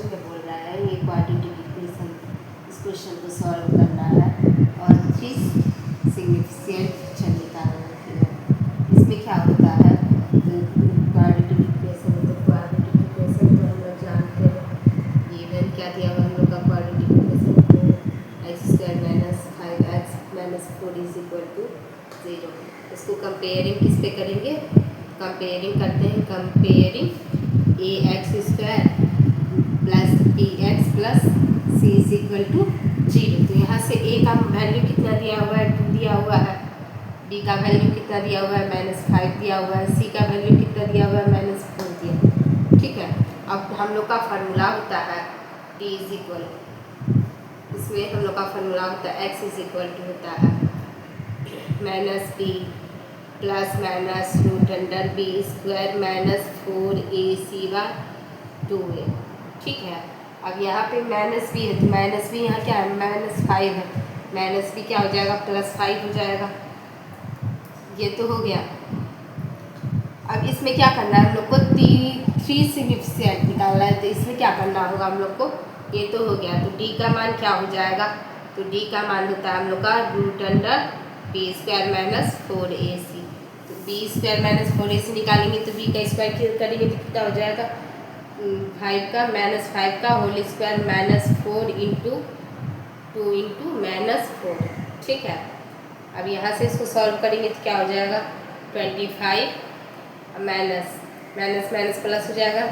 Question में बोल रहा है ये क्वाड्रेटिक इक्वेशन, इस क्वेश्चन को सॉल्व करना है और 3 सिग्निफिकेंट फंक्शन निकालना है। इसमें क्या होता है क्वाड्रेटिक इक्वेशन तो हम लोग जानते हैं। इवन क्या दिया हुआ हम लोग का क्वाड्रेटिक इक्वेशन को x² - 5x - 4 = 0। इसको कंपेयरिंग किस पे करेंगे? कंपेयरिंग करते हैं, comparing ax² plus bx plus c = 0। तो यहाँ से a का वैल्यू कितना दिया हुआ है? 2 दिया हुआ है। b का वैल्यू कितना दिया हुआ है? -5 दिया हुआ है। c का वैल्यू कितना दिया हुआ है? -4 दिया। ठीक है, अब हम लोग का फार्मूला होता है t = इसमें हम लोग का फार्मूला होता है x होता है -b plus minus √b² - 4ac/2a। ठीक है, अब यहाँ पे -b है तो -b यहाँ क्या है? -5 है। -b क्या हो जाएगा? +5 हो जाएगा। ये तो हो गया। अब इसमें क्या करना है हम लोग को? 3 सिग्निफिकेंट निकालना है। तो इसमें क्या करना होगा हम लोग को? ये तो हो गया। तो d का मान क्या हो जाएगा? तो d का मान होता है हम लोग का √b² - 4ac। तो b² - 4ac निकालेंगे तो b का स्क्वायर करेंगे तो कितना हो जाएगा? 5 का -5 का होल स्क्वायर -4 × 2 × -4। ठीक है, अब यहाँ से इसको सॉल्व करेंगे तो क्या हो जाएगा? 25 माइनस प्लस हो जाएगा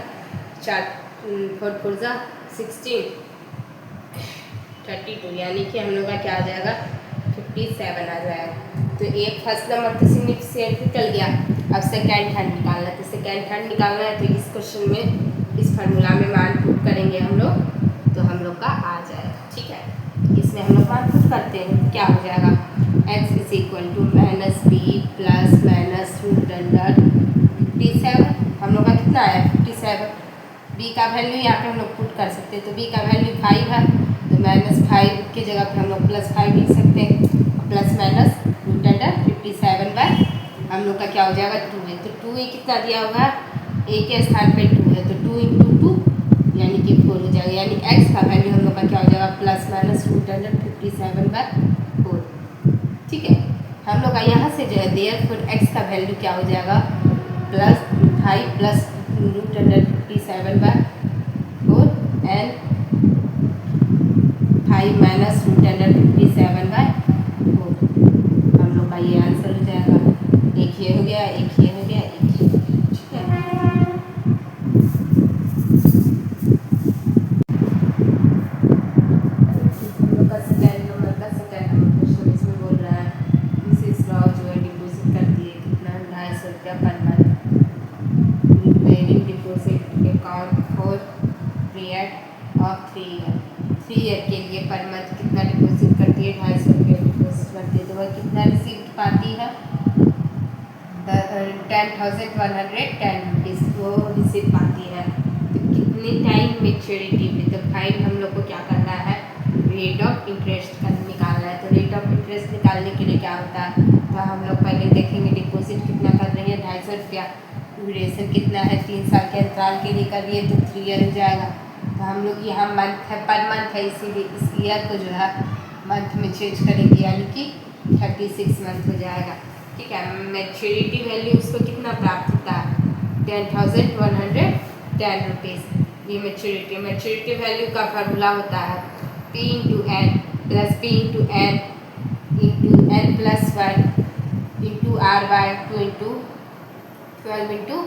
4 4 × 16 32, यानी कि हम लोग का क्या आ जाएगा? 57 आ जाएगा। तो एक फर्स्ट नंबर तो सिग्निफिकेंट निकल गया। अब सेकेंड हैंड निकालना है। तो सेकेंड हैंड निकालना है तो इस क्वेश्चन में इस फार्मूला में मान पुट करेंगे हम लोग तो हम लोग का आ जाएगा। ठीक है, इसमें हम लोग मान पुट करते हैं तो क्या हो जाएगा? x = -b plus -√57। हम लोग का कितना आया? 57। b का वैल्यू यहाँ पे हम लोग पुट कर सकते हैं। तो b का वैल्यू 5 है तो -5 की जगह पे हम लोग +5 लिख सकते हैं। प्लस माइनस √57 हम लोग का क्या हो जाएगा? 2 है। तो 2 कितना दिया होगा? a के स्थान पे 2 है तो 2 × 2 यानी कि 4 हो जाएगा। यानी x का वैल्यू हम लोग का क्या हो जाएगा? ±√57/4। ठीक है, हम लोग का यहाँ से जो है देयरफॉर x का वैल्यू क्या हो जाएगा? +5 + √57/4 एंड 5 - √57/4। हम लोग का ये आंसर हो जाएगा। एक ये हो गया, एक ये हो गया, एक ये। ठीक है, हम लोग का सेकेंड नंबर क्वेश्चन इसमें बोल रहा है मिसेस राव जो है डिपॉजिट करती है कितना? 250 रुपया per month. Pairing deposit account for period of 3 year. 3 year के लिए पर मंथ कितना डिपॉजिट करती है? 250 रुपया डिपॉजिट करती है। तो वह कितना रिसीव्ड पाती है? 10,110 रुपीज़ वो रिसीव पाती है। तो कितने टाइम मेच्योरिटी में? तो फाइंड हम लोग को क्या करना है? रेट ऑफ इंटरेस्ट का निकालना है। तो रेट ऑफ इंटरेस्ट निकालने के लिए क्या होता है? तो हम लोग पहले देखेंगे डिपॉजिट कितना कर रही है? 250 रुपया। ड्यूरेशन कितना है? 3 साल के अंतराल के लिए कर रही है तो 3 ईयर हो जाएगा। तो हम लोग यहाँ मंथ है, पर मंथ है, इसीलिए इस ईयर को जो है मंथ में चेंज करेंगे यानी कि 36 मंथ हो जाएगा। ठीक है, मैच्योरिटी वैल्यू उसको कितना प्राप्त होता है? 10,110 रुपीज़। ये मैच्योरिटी वैल्यू का फार्मूला होता है p × n plus p × n × n + 1 × r/2 × 12 × 100।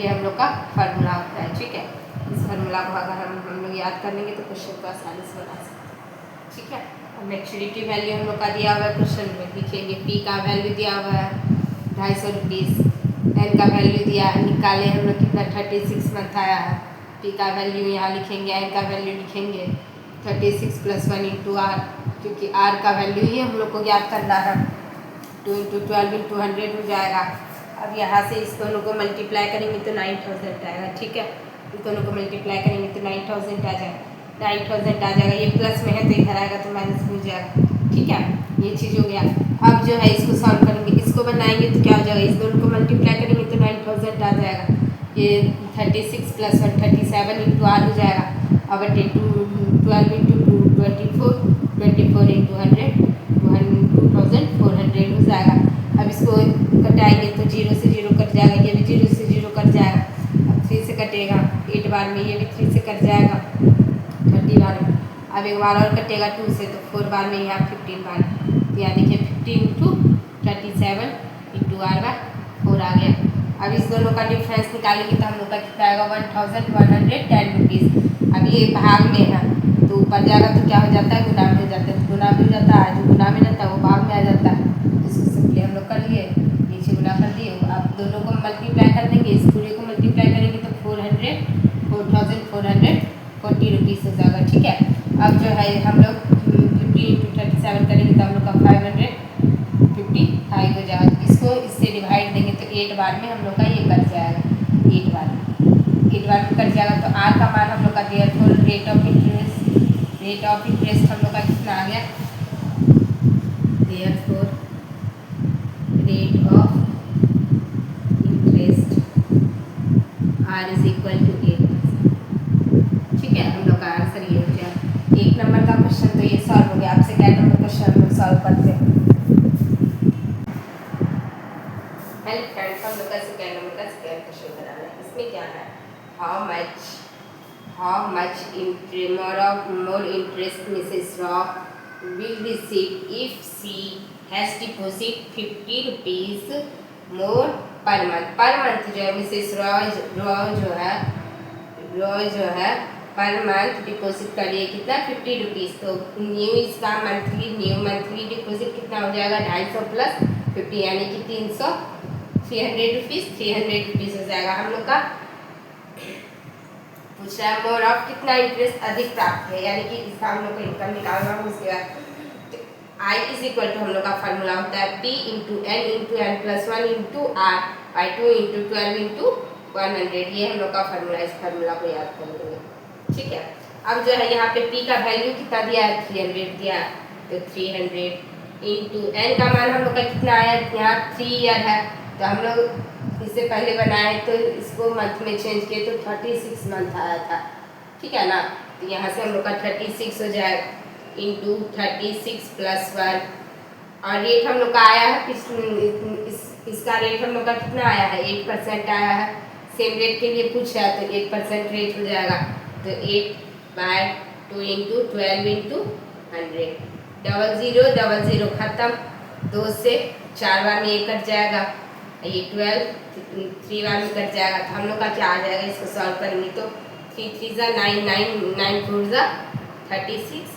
ये हम लोग का फार्मूला होता है। ठीक है, इस फार्मूला को अगर हम लोग याद कर लेंगे तो क्वेश्चन को आसानी से बना सकते हैं। ठीक है, मैच्योरिटी वैल्यू हम लोग का दिया हुआ है, क्वेश्चन में लिखेंगे। p का वैल्यू दिया हुआ है 250 रुपीज़। n का वैल्यू दिया निकाले हम लोग कितना? 36 मंथ आया है। p का वैल्यू यहाँ लिखेंगे, n का वैल्यू लिखेंगे 36 + 1 × r, क्योंकि r का वैल्यू ही हम लोग को याद करना है। 2 × 12 × 100 हो जाएगा। अब यहाँ से इस दोनों को मल्टीप्लाई करेंगे तो 9000 आएगा। ठीक है, इस दोनों को मल्टीप्लाई करेंगे तो 9000 आ जाएगा। 9000 आ जाएगा। ये प्लस में है तो इधर आएगा तो माइनस में हो जाएगा। ठीक है, ये चीज़ हो गया। अब जो है इसको सॉल्व करेंगे, इसको बनाएंगे तो क्या हो जाएगा? इस दोनों को मल्टीप्लाई करेंगे तो 9000 आ जाएगा। ये 36 + 1 37 × r हो जाएगा। बटे 12 इंटू 2 24, 24 इंटू 100 2400 हो जाएगा। अब इसको कटाएंगे तो 0 से 0 कट जाएगा, ये भी 0 से 0 कट जाएगा। अब 3 से कटेगा 8 बार में, ये भी 3 से कट जाएगा 30 बार में। अब एक बार और कटेगा 2 से, तो 4 बार में यहाँ 15 बार। तो यहाँ देखिए 15 इंटू 37 इंटू r/4 आ गया। अब इस दोनों का डिफरेंस निकालेंगे तो हम लोग का कितना आएगा 1110 रुपीज़। अब ये भाग में है तो ऊपर जाएगा तो क्या हो जाता है, गुना में हो जाता है, गुना में हो जाता है, जो गुना में रहता है वो भाग में आ जाता है। इसको सिंपली हम लोग कर लिए, नीचे गुना कर दिए। अब दोनों को मल्टीप्लाई कर देंगे, इस पूरे को मल्टीप्लाई करेंगे तो 4440 रुपीज़ हो जाएगा। ठीक है, अब जो है हम लोग 50 इंटू 37 करेंगे तो हम लोग का 555 हो जाएगा। इसको इससे डिवाइड देंगे तो 8 बार में हम लोग का ये कट जाएगा, 8 बार में कट जाएगा। तो आर का मान हम लोग का देयरफॉर रेट ऑफ इंटरेस्ट हम लोग का कितना आ गया, therefore rate of interest R is equal to 8%। ठीक है, हम लोग का आंसर ये हो गया। 1 नंबर का क्वेश्चन तो ये सॉल्व हो गया। आपसे क्या नंबर क्वेश्चन हम लोग सॉल्व करते हैं। हेलो फ्रेंड्स, हम लोग का सेकंड नंबर का सेकंड क्वेश्चन बनाना है। इसमें क्या है, how much more interest Mrs. Raw will receive if she has deposit 50 rupees more per month। Per month जो है मिसेस रॉ जो है पर मंथ डिपॉजिट करिए कितना 50 रुपीज़। तो इसका न्यू मंथली डिपॉजिट कितना हो जाएगा 250 प्लस 50 यानी कि 300 रुपीज़ हो जाएगा। हम लोग का पूछ रहा है मोर ऑफ कितना इंटरेस्ट अधिक प्राप्त है, यानी कि इसका हम लोग को इनकम निकालना है। उसके बाद आई इज इक्वल टू हम लोग का फार्मूला होता है P into n plus 1 into R by 2 into 12 into 100। ये हम लोग का फार्मूला, इस फार्मूला को याद कर लेंगे। ठीक है, अब जो है यहाँ पे P का वैल्यू कितना दिया है 300 दिया, तो 300 इंटू n का मान हम लोग का कितना आया, यहाँ 3 ईयर है तो हम लोग इससे पहले बनाए तो इसको मंथ में चेंज किए तो 36 मंथ आया था। ठीक है ना, तो यहाँ से हम लोग का 36 हो जाएगा इंटू 36 प्लस 1। और रेट हम लोग का आया है इसका रेट हम लोग का कितना आया है 8% आया है। सेम रेट के लिए पूछ रहा है तो 8% रेट हो जाएगा। तो 8/2 इंटू 12 इंटू 100 00 खत्म, 2 से 4 बार में ये कट जाएगा, ये 12 3 बार में कट जाएगा। तो हम लोग का क्या आ जाएगा, इसको सॉल्व करेंगे तो 3 3 ज़ा 9 9 9 4 ज़ा 36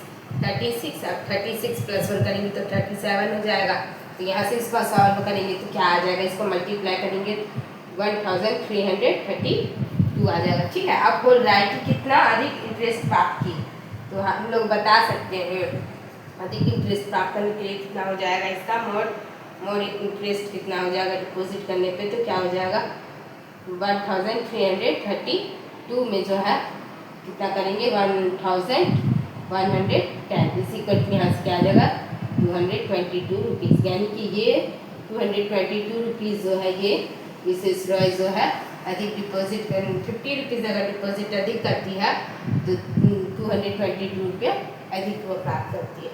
अब 36 प्लस 1 करेंगे तो 37 हो जाएगा। तो यहाँ से इसको सॉल्व करेंगे तो क्या आ जाएगा, इसको मल्टीप्लाई करेंगे 1332 आ जाएगा। ठीक है, अब बोल रहा है कि कितना अधिक इंटरेस्ट प्राप्त की, तो हम लोग बता सकते हैं अधिक इंटरेस्ट प्राप्त करने के लिए कितना हो जाएगा, इसका मोर इंटरेस्ट कितना हो जाएगा डिपॉजिट करने पे, तो क्या हो जाएगा 1332 में जो है कितना करेंगे 1110 इसी कट यहाँ से क्या आ जाएगा 222 रुपीज़। यानी कि ये 222 रुपीज़ जो है ये मिसेस रॉय जो है अधिक डिपॉजिट 50 रुपीज़ अगर डिपॉजिट अधिक करती है तो 222 रुपये अधिक वो प्राप्त करती है।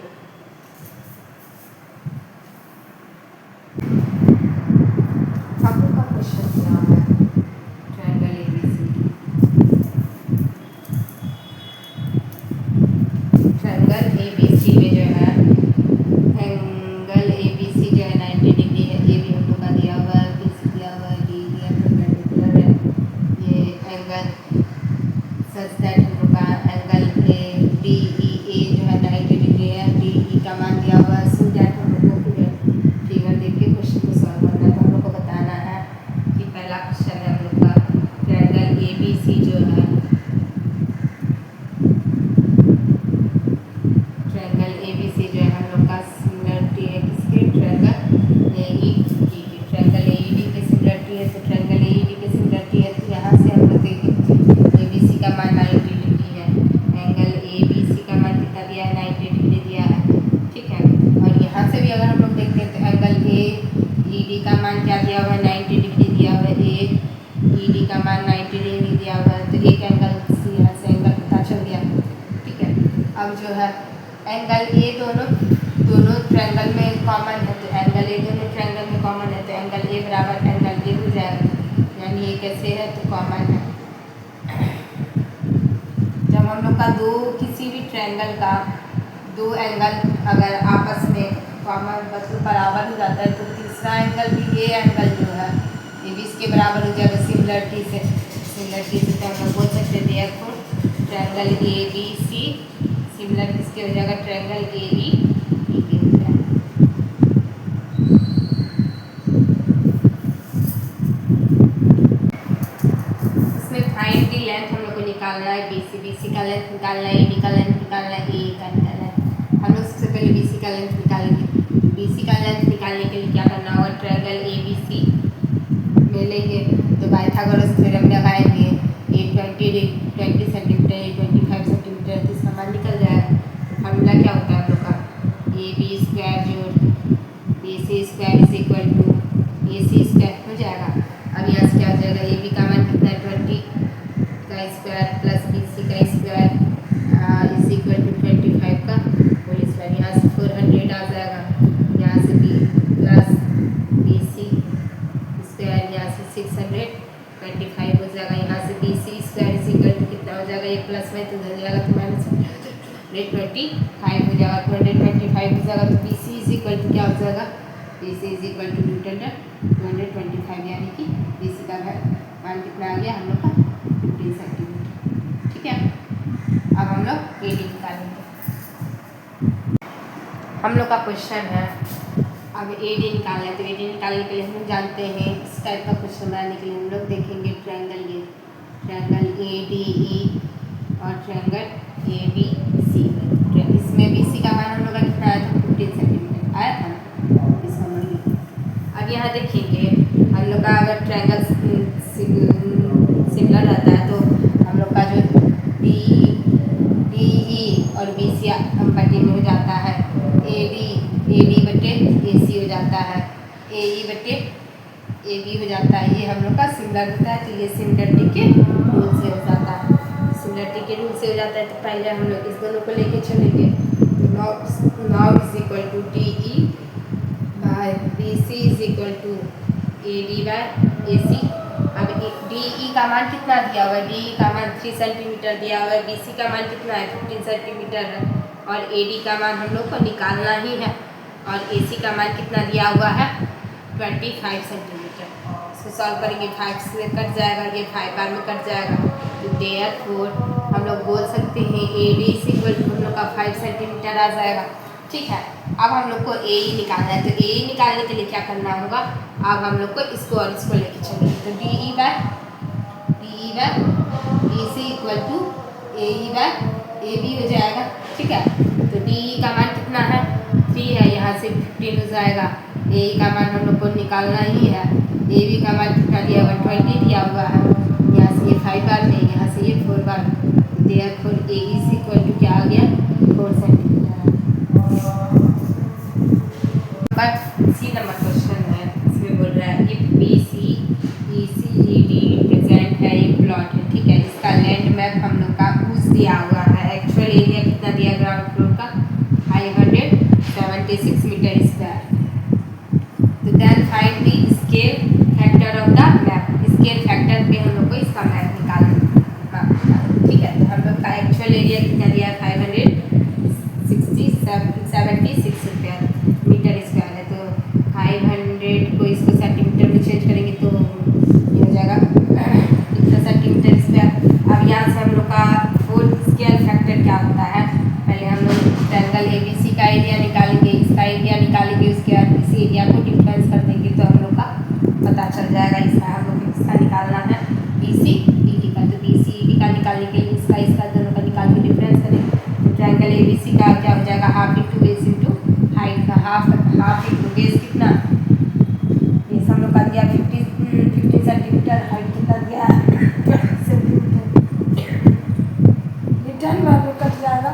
का मान 90 डिग्री है, एंगल ए बी सी का अब जो है एंगल ए दोनों ट्रायंगल में कॉमन है, तो एंगल ए दोनों ट्रायंगल में कॉमन है, तो एंगल ए बराबर एंगल ए हो जाएगा, यानी ये कैसे है तो कॉमन है। जब हम लोग का किसी भी ट्रायंगल का दो एंगल अगर आपस में कॉमन मतलब बराबर हो जाता है, तो तीसरा एंगल भी ये एंगल जो है ये भी इसके बराबर हो जाएगा सिमिलरिटी से। तो हम लोग बोल सकते हैं देखो triangle A B C similar किसके हो जाएगा, ट्रायंगल ए बी के हो जाएगा। इसमें फाइंड द लेंथ हम लोग को निकालना है, बीसी का लेंथ निकालना है, एडी का लेंथ निकालना है, ए का निकालना है। हम लोग सबसे पहले बीसी का लेंथ निकालेंगे। बीसी का लेंथ निकालने के लिए क्या करना होगा, ट्रायंगल ए बी सी में लेंगे तो पाइथागोरस थ्योरम लगाएंगे। ए 20 सेंटीमीटर, ए 25 सेंटीमीटर, तो इसका मान निकल जाएगा। फॉर्मूला क्या होता है हम लोग का, ए बी स्क्वायर जोड़ B C square is equal to A C square हो जाएगा। अब यहाँ से क्या हो जाएगा, ए बी का मान कितना है 20 का स्क्वायर प्लस बी सी का स्क्वायर इज इक्वल टू 25 का होल स्क्वायर। यहाँ से 400 आ जाएगा, यहाँ से B plus B C square, यहाँ से 625 हो जाएगा। यहाँ से B C square is equal to कितना हो जाएगा, ये प्लस में तो हो जाएगा तो माइनस 125 हो जाएगा, 225 हो जाएगा, तो B C is equal to क्या हो जाएगा, B C is equal to 225, यानी कि बी सी का मान कितना आ गया हम लोग का 15 सेंटीमीटर। ठीक है, अब हम लोग ए डी निकालेंगे। हम लोग का क्वेश्चन है अब ए डी निकालना है, तो ए डी निकालने के लिए हम लोग जानते हैं इस टाइप का क्वेश्चन बनाने के लिए हम लोग देखेंगे ट्रायंगल ए डी ई और ट्रायंगल ए बी सी। इसमें बी सी का मान हम लोग का कितना आया था 15 सेंटीमीटर आया था ना, इसका मान। अब यहाँ देखेंगे हम लोग का अगर ट्रायंगल सिमिलर रहता है तो हम लोग का जो डी ई और बी सी कंपेटिव में हो जाता है, ए डी बटे ए सी हो जाता है, ए ई बटे ए बी हो जाता है। ये हम लोग का सिमिलर होता है, तो ये सिमिलरिटी के रूल से हो जाता है। सिमिलरिटी के रूल से हो जाता है, तो पहले हम लोग इस दोनों को लेके चलेंगे। Now is equal to D E by B C is equal to A D by A C. अब डी ई का मान कितना दिया हुआ है, डी ई का मान 3 सेंटीमीटर दिया हुआ है, बी सी का मान कितना है 15 सेंटीमीटर है, और ए डी का मान हम लोग को निकालना ही है, और ए सी का मान कितना दिया हुआ है 25 सेंटीमीटर। इसको सॉल्व करेंगे, 5 से कट जाएगा, ये 5 बार में कट जाएगा, तो देयरफॉर हम लोग बोल सकते हैं A D is equal to हम लोग का 5 सेंटीमीटर आ जाएगा। ठीक है, अब हम लोग को ए ई निकालना है, तो ए ई निकालने के लिए क्या करना होगा, अब हम लोग को इसको और इसको लेके चलेंगे, तो D E by B C equal to A E by A B हो जाएगा। ठीक है, तो डी ई का मान कितना है 3 है, यहाँ से 15 हो जाएगा, ए ई का मान हम लोग को निकालना ही है, ए बी का मान कितना दिया हुआ 20 दिया हुआ है, यहाँ से ये 5 बार में, यहाँ से ये 4 बार, therefore A E is equal to क्या आ गया 4 सेंटीमीटर। सी नंबर क्वेश्चन है, इसमें बोल रहा है if B C E C E D present है, ये प्लॉट है। ठीक है, इसका लैंड मैप हम लोग का उस दिया हुआ है, एक्चुअल एरिया कितना दिया ग्राउंड फ्लोर का 576 मीटर स्क्वायर। तो then find the scale factor of the map, scale factor पे हम लोग को इसका मैप निकालना। ठीक है, तो हम लोग का एक्चुअल एरिया कितना दिया है 576 मीटर स्क्वायर है, तो 500 को इसको सेंटीमीटर में चेंज करेंगे तो ये हो जाएगा कितना सेंटीमीटर स्क्वायर। अब यहाँ से हम लोग का फोर्थ स्केल फैक्टर क्या होता है, पहले हम लोग ट्रायंगल ए बी सी का एरिया निकालेंगे, इसका एरिया निकालेंगे, उसके बाद इसी एरिया को डिफरेंस कर देंगे, तो हम लोग का पता चल जाएगा। इसका हम लोग इसका निकालना है बी सी ई डी का, तो बी सी ई डी का निकालने के लिए इसका दोनों का निकाल के डिफरेंस करेंगे। ट्रायंगल ए बी सी का क्या हो जाएगा half into base into height का, हाफ इंटू बेस कितना, बेस हम लोग का दिया 15 सेंटीमीटर, हाइट कितना दिया 20 सेंटीमीटर, रिटर्न बार में कट जाएगा,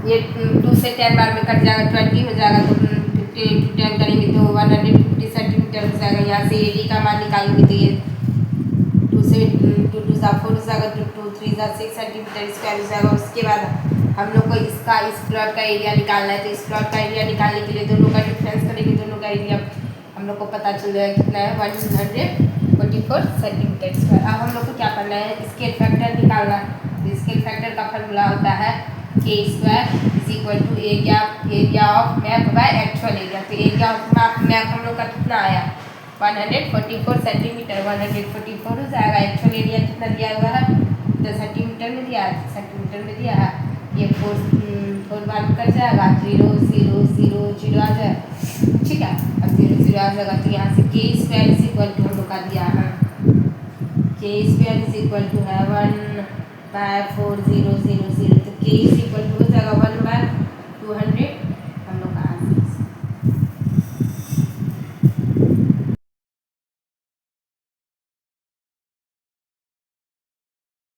ये 2 से 10 बार में कट जाएगा 20 हो जाएगा, तो 15 इंटू 10 करेंगे तो 150 सेंटीमीटर हो जाएगा। यहाँ से ए डी का मान निकालेंगे तो ये 2 से 2 2 सा 4 हो जाएगा, 2 2 3 सा 6 सेंटीमीटर स्क्वायर हो जाएगा। उसके बाद हम लोग को इसका इस प्लॉट का एरिया निकालना है, तो इस प्लॉट का एरिया निकालने के लिए दोनों का डिफरेंस करेंगे, दोनों का एरिया हम लोग को पता चल जाएगा कितना है, 144 सेंटीमीटर स्क्वायर। अब हम लोग को क्या करना है, स्केल फैक्टर निकालना है। तो स्केल फैक्टर का फॉर्मूला होता है k square is equal to area of map by actual area. तो एरिया ऑफ मैप हम लोग का कितना आया, 144 सेंटीमीटर, 144 हो जाएगा। एक्चुअल एरिया कितना दिया हुआ है, 10 सेंटीमीटर में दिया है, सेंटीमीटर में दिया है। ये 4 बार कर जाएगा, 0 0 0 0 आ जाएगा, ठीक है। अब 0 0 आ जाएगा, तो यहाँ से k square is equal to हम लोग का दिया है, k square is equal to है 1/4000। तो k इज इक्वल टू हो जाएगा 1/200